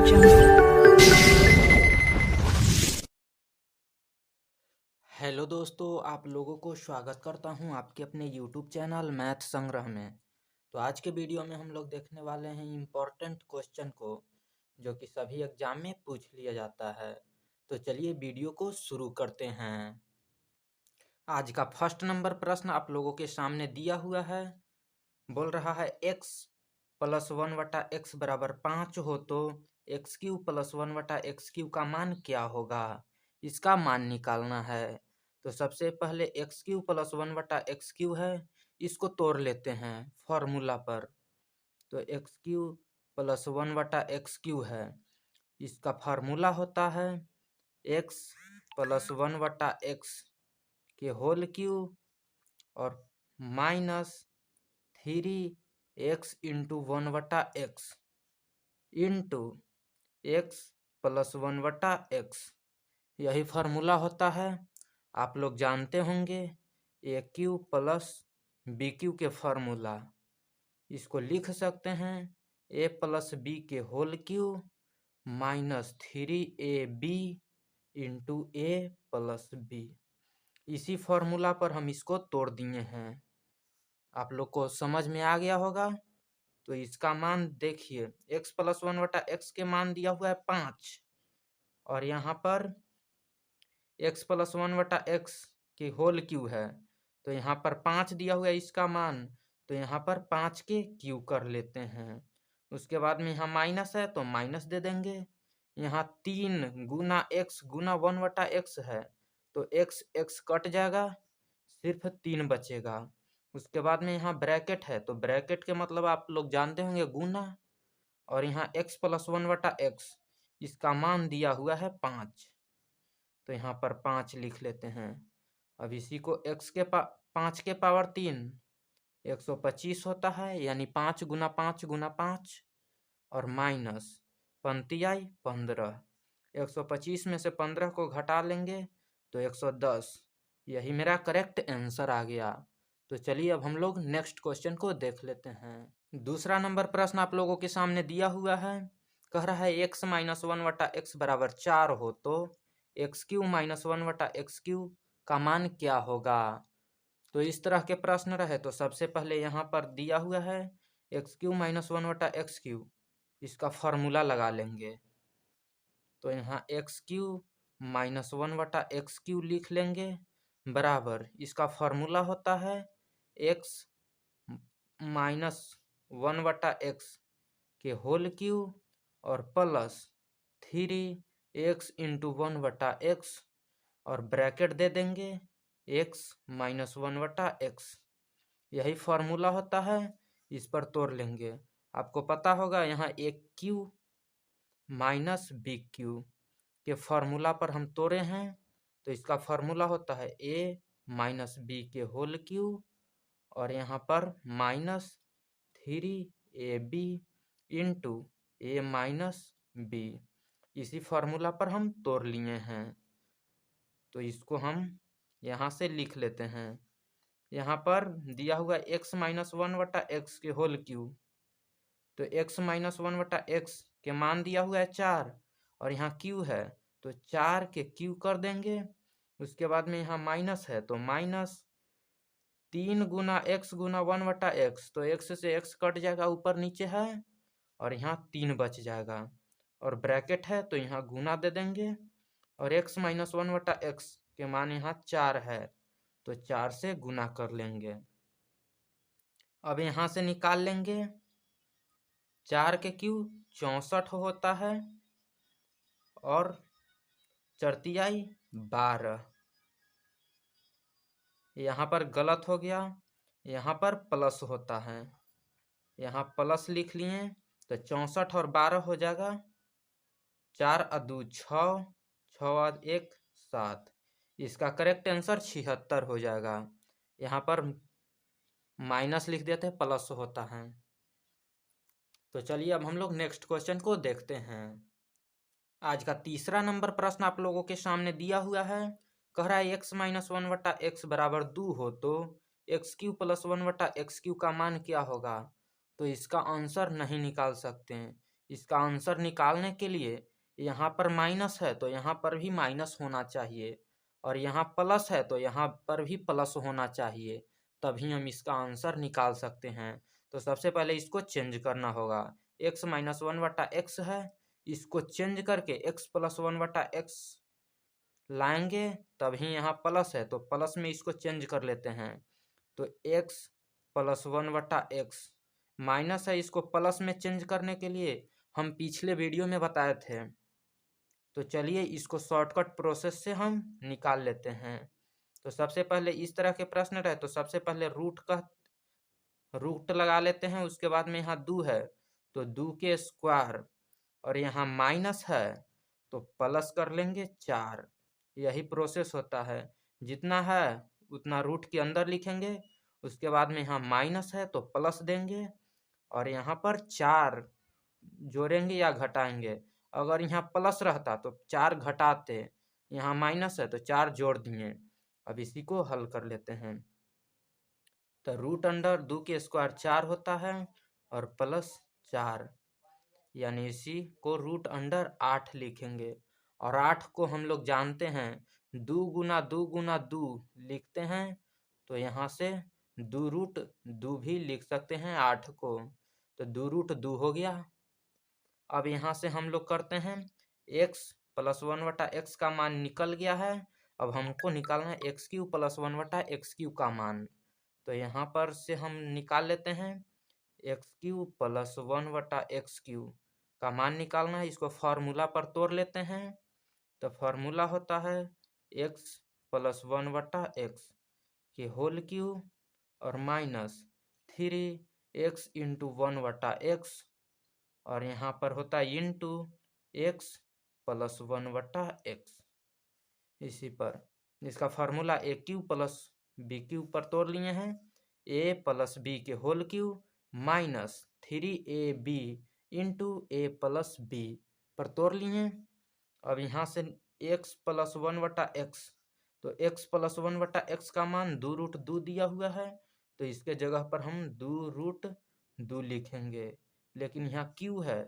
Hello दोस्तों, आप लोगों को स्वागत करता हूं आपके अपने यूट्यूब चैनल मैथ संग्रह में। तो आज के वीडियो में हम लोग देखने वाले हैं इम्पोर्टेंट क्वेश्चन को, जो कि सभी एग्जाम में पूछ लिया जाता है। तो चलिए वीडियो को शुरू करते हैं। आज का फर्स्ट नंबर प्रश्न आप लोगों के सामने दिया हुआ है। बोल रहा है x प्लस 1/x बराबर 5 हो तो x Q plus 1/x Q का मान क्या होगा, इसका मान निकालना है। तो सबसे पहले x Q plus 1/x Q है, इसको तोड़ लेते हैं फॉर्मूला पर। तो x Q plus 1/x Q है, इसका फार्मूला होता है x प्लस 1/x के होल क्यू और minus 3x into 1/x into x plus 1/x, यही फार्मूला होता है। आप लोग जानते होंगे a cube plus b cube के फार्मूला। इसको लिख सकते हैं ए प्लस बी के whole cube minus 3ab into a plus b. इसी फार्मूला पर हम इसको तोड़ दिए हैं। आप लोग को समझ में आ गया होगा। तो इसका मान देखिए, x प्लस 1/x के मान दिया हुआ है 5 और यहाँ पर x प्लस 1/x की होल क्यू है, तो यहाँ पर 5 दिया हुआ है इसका मान, तो यहाँ पर 5 के क्यू कर लेते हैं। उसके बाद में यहाँ माइनस है तो माइनस दे देंगे। यहाँ 3 गुना x गुना 1/x है, तो x कट जाएगा, सिर्फ 3 बचेगा। उसके बाद में यहाँ ब्रैकेट है, तो ब्रैकेट के मतलब आप लोग जानते होंगे गुना, और यहाँ x प्लस 1/x इसका मान दिया हुआ है 5, तो यहाँ पर 5 लिख लेते हैं। अब इसी को x के 5 के पावर 3 125 होता है, यानी 5 गुना 5 गुना 5 और माइनस 15, 125 में से 15 को घटा लेंगे तो 110। यही मेरा करेक्ट आंसर आ गया। तो चलिए अब हम लोग नेक्स्ट क्वेश्चन को देख लेते हैं। दूसरा नंबर प्रश्न आप लोगों के सामने दिया हुआ है। कह रहा है x माइनस 1/x बराबर 4 हो तो x Q minus 1/x Q का मान क्या होगा। तो इस तरह के प्रश्न रहे तो सबसे पहले यहाँ पर दिया हुआ है x Q minus 1/x Q, इसका फॉर्मूला लगा लेंगे। तो यहाँ x Q minus 1/x Q लिख लेंगे, बराबर इसका फॉर्मूला होता है x माइनस 1/x के होल क्यू और प्लस 3x इंटू 1/x और ब्रैकेट दे देंगे x माइनस 1/x, यही फार्मूला होता है। इस पर तोड़ लेंगे। आपको पता होगा यहाँ एक क्यू माइनस बी क्यू के फार्मूला पर हम तोड़े हैं, तो इसका फार्मूला होता है a माइनस बी के होल क्यू और यहाँ पर माइनस 3ab इंटू ए माइनस बी। इसी फार्मूला पर हम तोड़ लिए हैं, तो इसको हम यहाँ से लिख लेते हैं। यहाँ पर दिया हुआ x माइनस 1/x के होल क्यू, तो x माइनस 1/x के मान दिया हुआ है 4 और यहाँ q है, तो 4 के q कर देंगे। उसके बाद में यहाँ माइनस है, तो माइनस 3 गुना x गुना 1/x, तो x से x कट जाएगा, ऊपर नीचे है, और यहाँ 3 बच जाएगा, और ब्रैकेट है तो यहाँ गुना दे देंगे, और x माइनस 1/x के मान यहाँ 4 है, तो 4 से गुना कर लेंगे। अब यहाँ से निकाल लेंगे, 4 के क्यू 64 होता है और 4 12। यहाँ पर गलत हो गया, यहाँ पर प्लस होता है, यहाँ प्लस लिख लिए, तो 64 और 12 हो जाएगा, 4 और 2 6, 6 और 1 7। इसका करेक्ट आंसर 76 हो जाएगा। यहाँ पर माइनस लिख देते हैं, प्लस होता है। तो चलिए अब हम लोग नेक्स्ट क्वेश्चन को देखते हैं। आज का तीसरा नंबर प्रश्न आप लोगों के सामने दिया हुआ है। कह रहा है x माइनस 1/x बराबर 2 हो तो x Q plus 1/x Q का मान क्या होगा। तो इसका आंसर नहीं निकाल सकते हैं, इसका आंसर निकालने के लिए यहाँ पर माइनस है तो यहाँ पर भी माइनस होना चाहिए, और यहाँ प्लस है तो यहाँ पर भी प्लस होना चाहिए, तभी हम इसका आंसर निकाल सकते हैं। तो सबसे पहले इसको चेंज करना होगा। x माइनस 1/x है, इसको चेंज करके x प्लस 1/x लाएंगे, तभी यहाँ प्लस है तो प्लस में इसको चेंज कर लेते हैं। तो x प्लस 1/x माइनस है, इसको प्लस में चेंज करने के लिए हम पिछले वीडियो में बताए थे। तो चलिए इसको शॉर्टकट प्रोसेस से हम निकाल लेते हैं। तो सबसे पहले इस तरह के प्रश्न रहे तो सबसे पहले रूट लगा लेते हैं। उसके बाद में यहाँ 2 है तो 2 के स्क्वायर, और यहाँ माइनस है तो प्लस कर लेंगे 4। यही प्रोसेस होता है, जितना है उतना रूट के अंदर लिखेंगे। उसके बाद में यहाँ माइनस है तो प्लस देंगे, और यहाँ पर 4 जोड़ेंगे या घटाएंगे। अगर यहाँ प्लस रहता तो 4 घटाते, यहाँ माइनस है तो 4 जोड़ दिए। अब इसी को हल कर लेते हैं। तो रूट अंडर 2 के स्क्वायर 4 होता है और प्लस 4, यानी इसी को रूट अंडर 8 लिखेंगे। और 8 को हम लोग जानते हैं 2 गुना 2 गुना 2 लिखते हैं, तो यहाँ से 2 रूट 2 भी लिख सकते हैं 8 को। तो 2 रूट 2 हो गया। अब यहाँ से हम लोग करते हैं x प्लस 1/x का मान निकल गया है। अब हमको निकालना है x³ प्लस 1/x³ का मान। तो यहाँ पर से हम निकाल लेते हैं x³ प्लस 1/x³ का मान निकालना है। इसको फार्मूला पर तोड़ लेते हैं। तो फार्मूला होता है x प्लस 1/x के होल क्यूब और माइनस 3x इंटू 1/x, और यहाँ पर होता है इंटू x प्लस 1/x। इसी पर इसका फार्मूला a³ प्लस b³ पर तोड़ लिए हैं। a प्लस b के whole cube minus 3ab into a plus b पर तोड़ लिए। अब यहाँ से x प्लस 1/x, तो x प्लस 1/x का मान 2 रूट 2 दिया हुआ है, तो इसके जगह पर हम 2 रूट 2 लिखेंगे। लेकिन यहाँ q है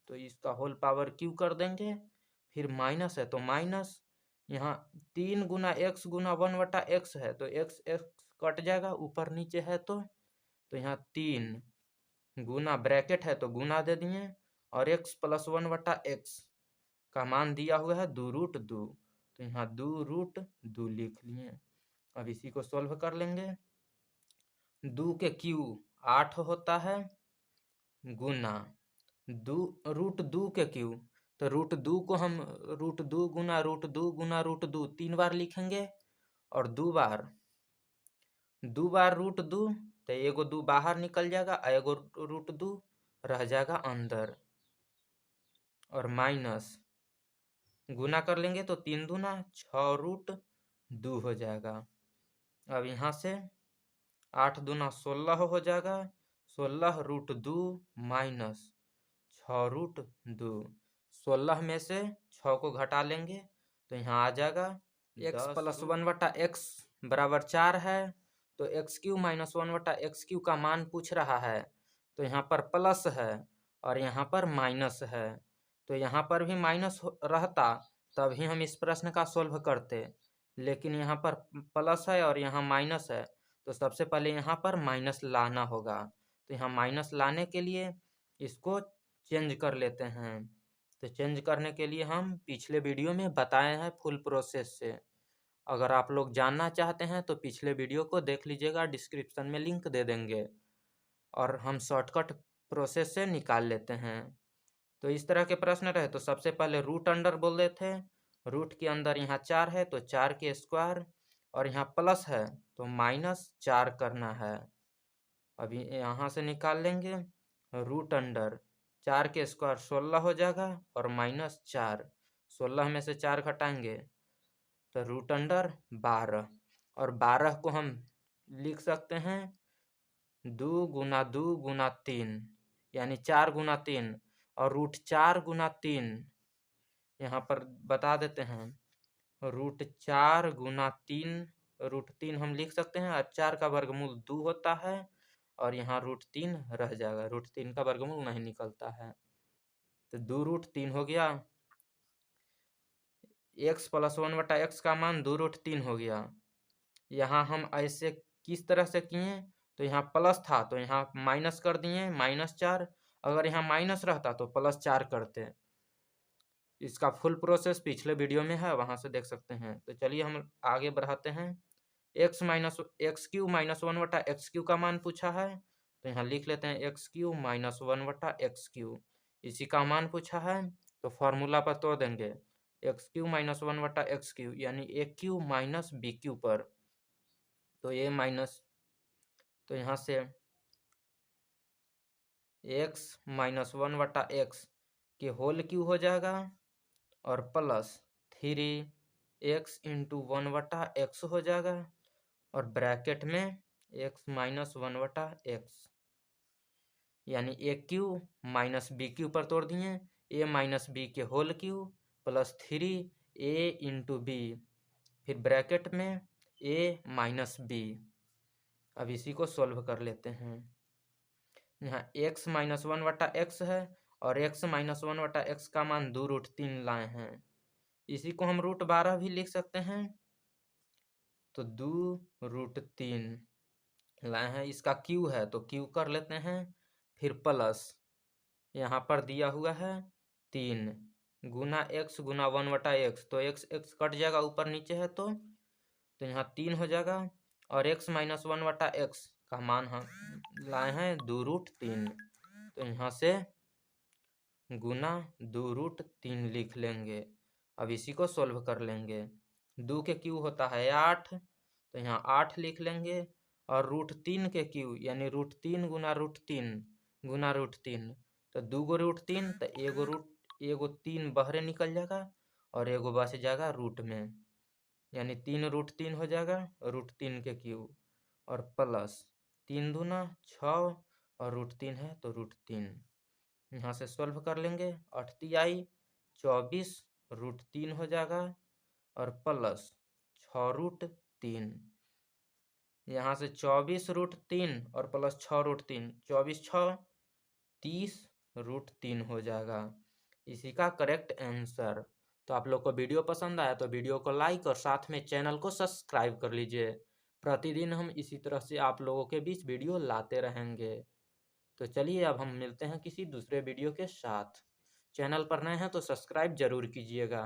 तो इसका होल पावर q कर देंगे। फिर माइनस है तो माइनस, यहाँ 3 गुना x गुना 1/x है तो x कट जाएगा, ऊपर नीचे है तो यहाँ 3 गुना ब्रैकेट है तो गुना दे दिए, और x प्लस 1/x का मान दिया हुआ है 2 रूट 2, तो यहाँ 2 रूट 2 लिख लिए। अब इसी को सोल्व कर लेंगे। 2 के क्यू 8 होता है गुना 2 रूट 2 के क्यू, तो रूट 2 को हम रूट 2 गुना रूट 2 गुना रूट 2 3 बार लिखेंगे, और 2 बार रूट 2, तो एगो 2 बाहर निकल जाएगा, एगो रूट 2 रह जाएगा अंदर, और माइनस गुना कर लेंगे तो 3 दूना 6 रूट 2 हो जाएगा। अब यहाँ से 8 दूना 16 हो जाएगा, 16 रूट 2 माइनस 6 रूट 2। 16 में से 6 को घटा लेंगे तो यहाँ आ जाएगा x प्लस 1/x बराबर 4 है। तो x³ माइनस 1/x³ का मान पूछ रहा है, तो यहाँ पर प्लस है और यहाँ पर माइनस है, तो यहाँ पर भी माइनस रहता तभी हम इस प्रश्न का सोल्व करते, लेकिन यहाँ पर प्लस है और यहाँ माइनस है, तो सबसे पहले यहाँ पर माइनस लाना होगा। तो यहाँ माइनस लाने के लिए इसको चेंज कर लेते हैं। तो चेंज करने के लिए हम पिछले वीडियो में बताए हैं फुल प्रोसेस से। अगर आप लोग जानना चाहते हैं तो पिछले वीडियो को देख लीजिएगा, डिस्क्रिप्शन में लिंक दे देंगे, और हम शॉर्टकट प्रोसेस से निकाल लेते हैं। तो इस तरह के प्रश्न रहे तो सबसे पहले रूट अंडर बोल रहे थे। रूट के अंदर यहाँ 4 है तो 4 के स्क्वायर, और यहाँ प्लस है तो माइनस 4 करना है। अभी यहाँ से निकाल लेंगे रूट अंडर 4 के स्क्वायर 16 हो जाएगा, और माइनस 4, 16 में से 4 घटाएंगे तो रूट अंडर 12, और 12 को हम लिख सकते हैं 2 गुना 2 गुना 3, यानी 4 गुना 3, और रूट 4 गुना 3 यहाँ पर बता देते हैं, रूट 4 गुना 3, रूट 3 हम लिख सकते हैं, और 4 का वर्गमूल 2 होता है, और यहाँ रूट 3 रह जाएगा, रूट 3 का वर्गमूल नहीं निकलता है। तो 2√3 हो गया। x + 1/x का मान 2√3 हो गया। यहाँ हम ऐसे किस तरह से किए, तो यहाँ प्लस था तो यहाँ माइनस कर दिए, -4। अगर यहाँ माइनस रहता तो +4 करते। इसका फुल प्रोसेस पिछले वीडियो में है, वहां से देख सकते हैं। तो चलिए हम आगे बढ़ाते हैं। x - x³ - 1/x³ का मान पूछा है, तो यहाँ लिख लेते हैं x³ - 1/x³। इसी का मान पूछा है तो फॉर्मूला पर तोड़ देंगे, x³ - 1/x³ यानी a³ - b³ पर। तो ये माइनस, तो यहाँ से x - 1/x के होल क्यूब हो जाएगा और प्लस 3x × 1/x हो जाएगा और ब्रैकेट में x - 1/x यानी a³ - b³ पर तोड़ दिए, a - b के whole cube plus 3a × b, फिर ब्रैकेट में a - b। अब इसी को सॉल्व कर लेते हैं। यहाँ x - 1/x है और x - 1/x का मान 2√3 लाए हैं। इसी को हम √12 भी लिख सकते हैं। तो 2√3 लाए हैं, इसका क्यू है तो क्यू कर लेते हैं, फिर प्लस यहाँ पर दिया हुआ है 3 गुना x गुना 1/x, तो x कट जाएगा, ऊपर नीचे है तो यहाँ 3 हो जाएगा और x - 1/x का मान हम लाए हैं 2√3, तो यहाँ से गुना 2√3 लिख लेंगे। अब इसी को सोल्व कर लेंगे। 2 के क्यू होता है 8, तो यहाँ 8 लिख लेंगे और √3 के क्यू यानी √3 गुना √3 गुना √3, तो 2 गो √3 तो एगो 3 बहरे निकल जाएगा और एगो बच जाएगा रूट में, यानी 3√3 हो जाएगा √3 के क्यू और प्लस 3 दूना 6 और √3 है तो √3। यहाँ से सॉल्व कर लेंगे, 8 तिहाई 24 √3 हो जाएगा और प्लस 6√3। यहाँ से 24 √3 और प्लस 6√3, 24 6 30 √3 हो जाएगा। इसी का करेक्ट आंसर। तो आप लोग को वीडियो पसंद आया तो वीडियो को लाइक और साथ में चैनल को सब्सक्राइब कर लीजिए। प्रतिदिन हम इसी तरह से आप लोगों के बीच वीडियो लाते रहेंगे। तो चलिए अब हम मिलते हैं किसी दूसरे वीडियो के साथ। चैनल पर नए हैं तो सब्सक्राइब जरूर कीजिएगा।